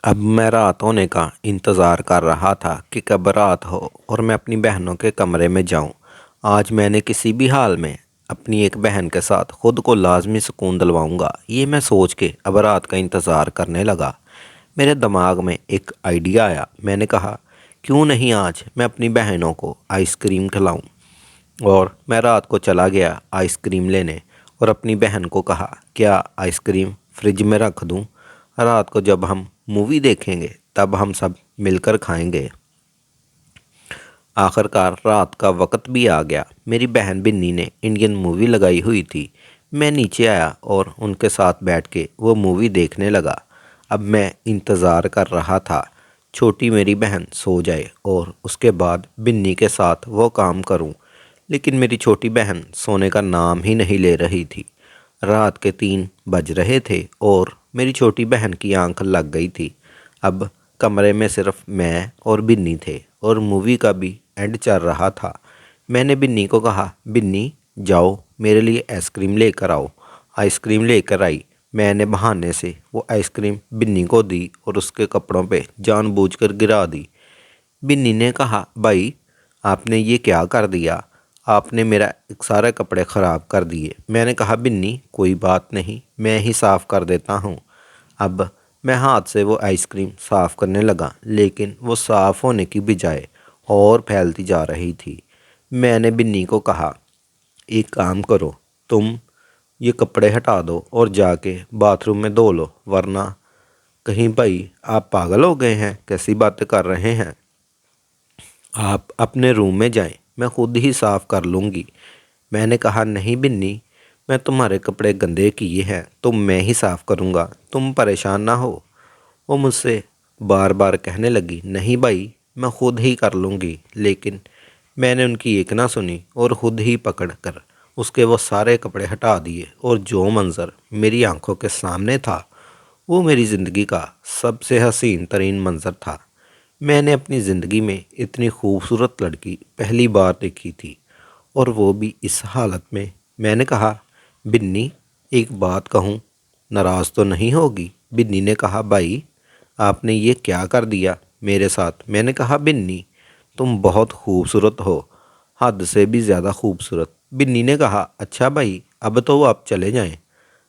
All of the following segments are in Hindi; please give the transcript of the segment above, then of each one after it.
अब मैं रात होने का इंतज़ार कर रहा था कि कब रात हो और मैं अपनी बहनों के कमरे में जाऊं। आज मैंने किसी भी हाल में अपनी एक बहन के साथ खुद को लाजमी सुकून दिलवाऊंगा। ये मैं सोच के अब रात का इंतज़ार करने लगा। मेरे दिमाग में एक आइडिया आया। मैंने कहा, क्यों नहीं आज मैं अपनी बहनों को आइसक्रीम खिलाऊं। और मैं रात को चला गया आइसक्रीम लेने और अपनी बहन को कहा, क्या आइसक्रीम फ्रिज में रख दूं? रात को जब हम मूवी देखेंगे तब हम सब मिलकर खाएंगे। आखिरकार रात का वक्त भी आ गया। मेरी बहन बिन्नी ने इंडियन मूवी लगाई हुई थी। मैं नीचे आया और उनके साथ बैठ के वो मूवी देखने लगा। अब मैं इंतज़ार कर रहा था छोटी मेरी बहन सो जाए और उसके बाद बिन्नी के साथ वो काम करूं। लेकिन मेरी छोटी बहन सोने का नाम ही नहीं ले रही थी। रात के 3 बज रहे थे और मेरी छोटी बहन की आंख लग गई थी। अब कमरे में सिर्फ मैं और बिन्नी थे और मूवी का भी एंड चल रहा था। मैंने बिन्नी को कहा, बिन्नी जाओ मेरे लिए आइसक्रीम लेकर आओ। आइसक्रीम लेकर आई। मैंने बहाने से वो आइसक्रीम बिन्नी को दी और उसके कपड़ों पे जानबूझकर गिरा दी। बिन्नी ने कहा, भाई आपने ये क्या कर दिया? आपने मेरा सारे कपड़े ख़राब कर दिए। मैंने कहा, बिन्नी कोई बात नहीं, मैं ही साफ़ कर देता हूँ। अब मैं हाथ से वो आइसक्रीम साफ़ करने लगा, लेकिन वो साफ़ होने की बजाय और फैलती जा रही थी। मैंने बिन्नी को कहा, एक काम करो, तुम ये कपड़े हटा दो और जाके बाथरूम में धो लो, वरना कहीं भाई आप पागल हो गए हैं? कैसी बातें कर रहे हैं? आप अपने रूम में जाएं, मैं खुद ही साफ़ कर लूँगी। मैंने कहा, नहीं बिन्नी, मैं तुम्हारे कपड़े गंदे किए हैं तो मैं ही साफ़ करूँगा, तुम परेशान ना हो। वो मुझसे बार बार कहने लगी, नहीं भाई मैं खुद ही कर लूँगी। लेकिन मैंने उनकी एक ना सुनी और खुद ही पकड़ कर उसके वो सारे कपड़े हटा दिए और जो मंज़र मेरी आंखों के सामने था वो मेरी ज़िंदगी का सबसे हसीन तरीन मंज़र था। मैंने अपनी ज़िंदगी में इतनी खूबसूरत लड़की पहली बार देखी थी और वो भी इस हालत में। मैंने कहा, बिन्नी एक बात कहूँ, नाराज़ तो नहीं होगी? बिन्नी ने कहा, भाई आपने ये क्या कर दिया मेरे साथ? मैंने कहा, बिन्नी तुम बहुत खूबसूरत हो, हद से भी ज़्यादा खूबसूरत। बिन्नी ने कहा, अच्छा भाई अब तो आप चले जाएं,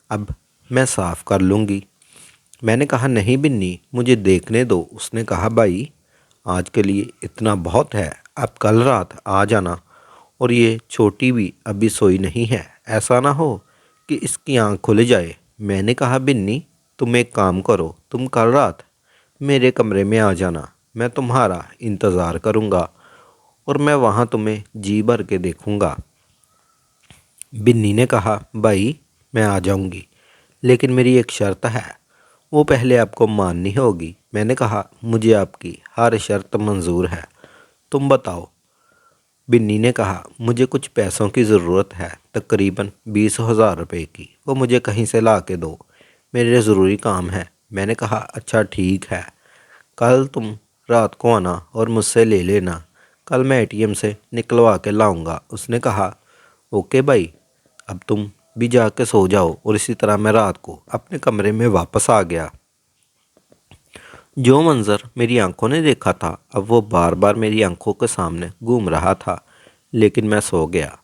अब मैं साफ़ कर लूँगी। मैंने कहा, नहीं बिन्नी मुझे देखने दो। उसने कहा, भाई आज के लिए इतना बहुत है, अब कल रात आ जाना। और ये छोटी भी अभी सोई नहीं है, ऐसा ना हो कि इसकी आंख खुल जाए। मैंने कहा, बिन्नी तुम एक काम करो, तुम कल रात मेरे कमरे में आ जाना, मैं तुम्हारा इंतज़ार करूँगा और मैं वहाँ तुम्हें जी भर के देखूँगा। बिन्नी ने कहा, भाई मैं आ जाऊँगी, लेकिन मेरी एक शर्त है, वो पहले आपको माननी होगी। मैंने कहा, मुझे आपकी हर शर्त मंजूर है, तुम बताओ। बिन्नी ने कहा, मुझे कुछ पैसों की ज़रूरत है, तकरीबन 20,000 रुपये की। वो मुझे कहीं से ला के दो, मेरे ज़रूरी काम है। मैंने कहा, अच्छा ठीक है, कल तुम रात को आना और मुझसे ले लेना, कल मैं एटीएम से निकलवा के लाऊंगा। उसने कहा, ओके भाई, अब तुम भी जाके सो जाओ। और इसी तरह मैं रात को अपने कमरे में वापस आ गया। जो मंज़र मेरी आंखों ने देखा था अब वो बार बार मेरी आंखों के सामने घूम रहा था, लेकिन मैं सो गया।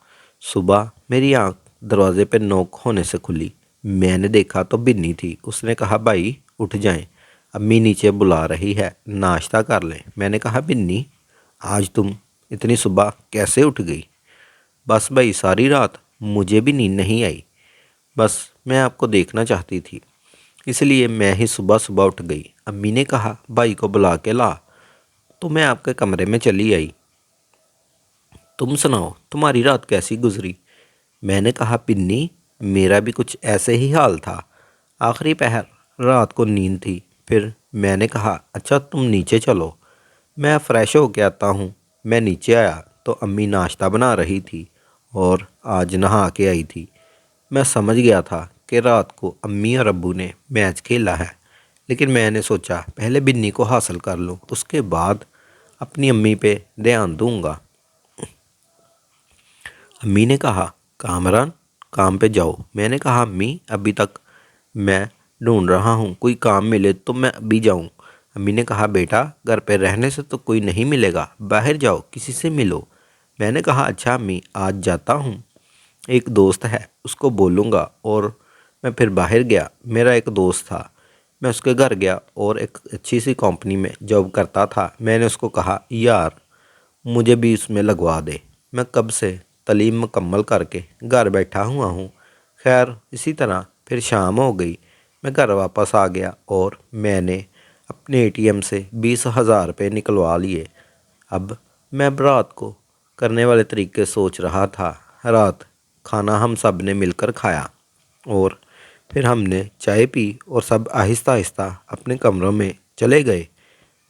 सुबह मेरी आंख दरवाजे पर नोक होने से खुली। मैंने देखा तो बिन्नी थी। उसने कहा, भाई उठ जाएं, अम्मी नीचे बुला रही है, नाश्ता कर लें। मैंने कहा, बिन्नी आज तुम इतनी सुबह कैसे उठ गई? बस भाई सारी रात मुझे भी नींद नहीं आई, बस मैं आपको देखना चाहती थी, इसलिए मैं ही सुबह सुबह उठ गई। अम्मी ने कहा, भाई को बुला के ला, तो मैं आपके कमरे में चली आई। तुम सुनाओ तुम्हारी रात कैसी गुजरी? मैंने कहा, पिन्नी मेरा भी कुछ ऐसे ही हाल था। आखिरी पहर रात को नींद थी। फिर मैंने कहा, अच्छा तुम नीचे चलो, मैं फ़्रेश हो के आता हूँ। मैं नीचे आया तो अम्मी नाश्ता बना रही थी और आज नहा के आई थी। मैं समझ गया था कि रात को अम्मी और अब्बू ने मैच खेला है, लेकिन मैंने सोचा पहले बिन्नी को हासिल कर लूँ, उसके बाद अपनी अम्मी पे ध्यान दूँगा। अम्मी ने कहा, कामरान काम पे जाओ। मैंने कहा, अम्मी अभी तक मैं ढूंढ रहा हूँ, कोई काम मिले तो मैं अभी जाऊँ। अम्मी ने कहा, बेटा घर पे रहने से तो कोई नहीं मिलेगा, बाहर जाओ किसी से मिलो। मैंने कहा, अच्छा अम्मी आज जाता हूँ, एक दोस्त है उसको बोलूँगा। और मैं फिर बाहर गया। मेरा एक दोस्त था, मैं उसके घर गया और एक अच्छी सी कंपनी में जॉब करता था। मैंने उसको कहा, यार मुझे भी उसमें लगवा दे, मैं कब से तालीम मुकम्मल करके घर बैठा हुआ हूँ। खैर इसी तरह फिर शाम हो गई, मैं घर वापस आ गया और मैंने अपने एटीएम से 20,000 रुपये निकलवा लिए। अब मैं रात को करने वाले तरीके सोच रहा था। रात खाना हम सब ने मिलकर खाया और फिर हमने चाय पी और सब आहिस्ता आहिस्ता अपने कमरों में चले गए।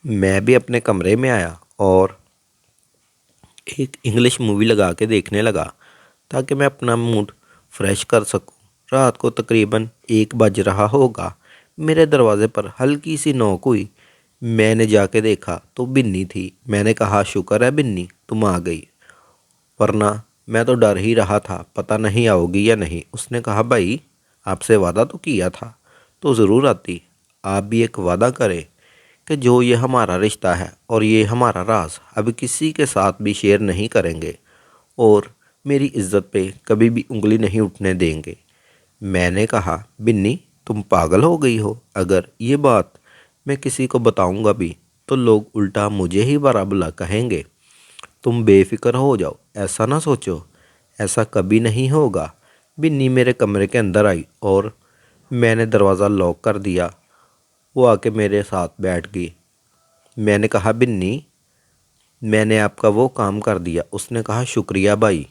मैं भी अपने कमरे में आया और एक इंग्लिश मूवी लगा के देखने लगा ताकि मैं अपना मूड फ्रेश कर सकूं। रात को तकरीबन 1 बज रहा होगा। मेरे दरवाज़े पर हल्की सी नोक हुई। मैंने जाके देखा तो बिन्नी थी। मैंने कहा, शुक्र है बिन्नी तुम आ गई, वरना मैं तो डर ही रहा था पता नहीं आओगी या नहीं। उसने कहा, भाई आपसे वादा तो किया था तो ज़रूर आती। आप भी एक वादा करें कि जो ये हमारा रिश्ता है और ये हमारा राज अब किसी के साथ भी शेयर नहीं करेंगे और मेरी इज्जत पे कभी भी उंगली नहीं उठने देंगे। मैंने कहा, बिन्नी तुम पागल हो गई हो, अगर ये बात मैं किसी को बताऊंगा भी तो लोग उल्टा मुझे ही बुरा भला कहेंगे। तुम बेफिक्र हो जाओ, ऐसा ना सोचो, ऐसा कभी नहीं होगा। बिन्नी मेरे कमरे के अंदर आई और मैंने दरवाज़ा लॉक कर दिया। वो आके मेरे साथ बैठ गई। मैंने कहा, बिन्नी मैंने आपका वो काम कर दिया। उसने कहा, शुक्रिया भाई।